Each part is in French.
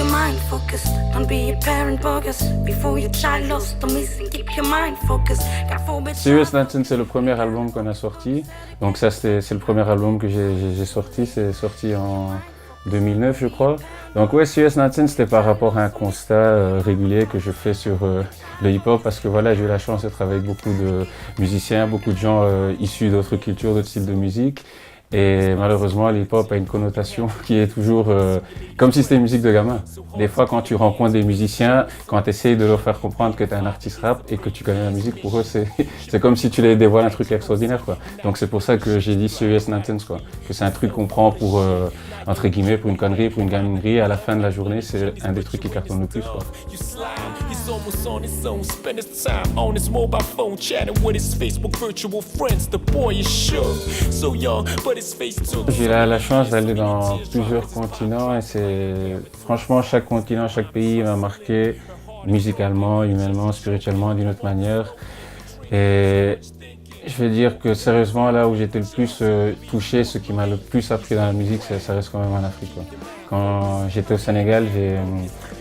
your mind focused. Don't be a parent bogus. Before your child lost or missing, keep your mind focused. Serious Nothing, c'est le premier album qu'on a sorti. Donc ça, c'est le premier album que j'ai sorti. C'est sorti en 2009, je crois. Donc ouais, Serious Nothing, c'était par rapport à un constat régulier que je fais sur le hip-hop, parce que voilà, j'ai eu la chance de travailler avec beaucoup de musiciens, beaucoup de gens issus d'autres cultures, d'autres styles de musique. Et malheureusement, le hip-hop a une connotation qui est toujours comme si c'était une musique de gamin. Des fois, quand tu rencontres des musiciens, quand tu essayes de leur faire comprendre que tu es un artiste rap et que tu connais la musique, pour eux, c'est comme si tu les dévoiles un truc extraordinaire, quoi. Donc c'est pour ça que j'ai dit Serious Nothing, quoi. Que c'est un truc qu'on prend pour, entre guillemets, pour une connerie, pour une gaminerie. À la fin de la journée, c'est un des trucs qui cartonne le plus, quoi. Almost on his own, spend his time on his mobile phone, chatting with his Facebook virtual friends. The boy is sure, so young, but his face too. J'ai la chance d'aller dans plusieurs continents et c'est franchement chaque continent, chaque pays m'a marqué musicalement, humainement, spirituellement d'une autre manière. Et je vais dire que sérieusement, là où j'étais le plus touché, ce qui m'a le plus appris dans la musique, ça reste quand même en Afrique, quoi. Quand j'étais au Sénégal, j'ai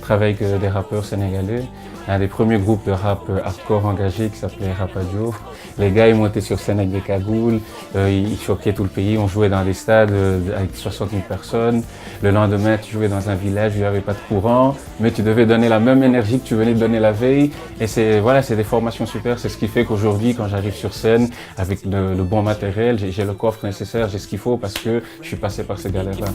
travaillé avec des rappeurs sénégalais. Un des premiers groupes de rap hardcore engagés qui s'appelait Rapadio. Les gars, ils montaient sur scène avec des cagoules, ils choquaient tout le pays. On jouait dans des stades avec 60 000 personnes. Le lendemain, tu jouais dans un village où il n'y avait pas de courant, mais tu devais donner la même énergie que tu venais de donner la veille. Et c'est des formations super. C'est ce qui fait qu'aujourd'hui, quand j'arrive sur scène avec le bon matériel, j'ai le coffre nécessaire, j'ai ce qu'il faut parce que je suis passé par ces galères-là.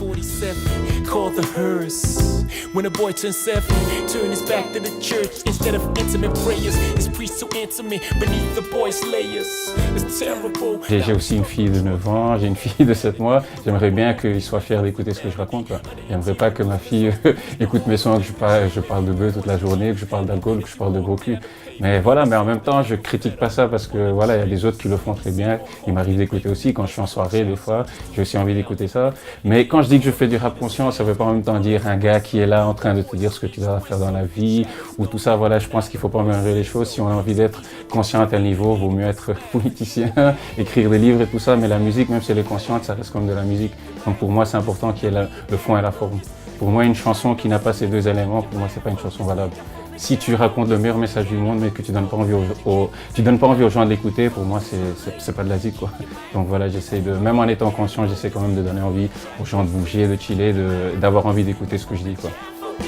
When a boy turns 7, turn his back to the church instead of intimate prayers. His priest so intimate beneath the boy's layers. It's terrible. J'ai aussi une fille de 9 ans, j'ai une fille de 7 mois. J'aimerais bien qu'il soit fier d'écouter ce que je raconte, quoi. J'aimerais pas que ma fille écoute mes sons, que je parle de bœuf toute la journée, que je parle d'alcool, que je parle de gros cul. Mais voilà, mais en même temps, je critique pas ça parce que voilà, il y a des autres qui le font très bien. Il m'arrive d'écouter aussi quand je suis en soirée, des fois, j'ai aussi envie d'écouter ça. Mais quand je dis que je fais du rap conscient, ça veut pas en même temps dire un gars qui est là en train de te dire ce que tu dois faire dans la vie ou tout ça. Voilà, je pense qu'il faut pas mélanger les choses. Si on a envie d'être conscient à tel niveau, vaut mieux être politicien, écrire des livres et tout ça. Mais la musique, même si elle est consciente, ça reste comme de la musique. Donc pour moi, c'est important qu'il y ait le fond et la forme. Pour moi, une chanson qui n'a pas ces deux éléments, pour moi, c'est pas une chanson valable. Si tu racontes le meilleur message du monde, mais que tu donnes pas envie aux gens de l'écouter, pour moi, c'est pas de la zik, quoi. Donc voilà, j'essaie même en étant conscient, j'essaie quand même de donner envie aux gens de bouger, de chiller, d'avoir envie d'écouter ce que je dis, quoi. Ouais.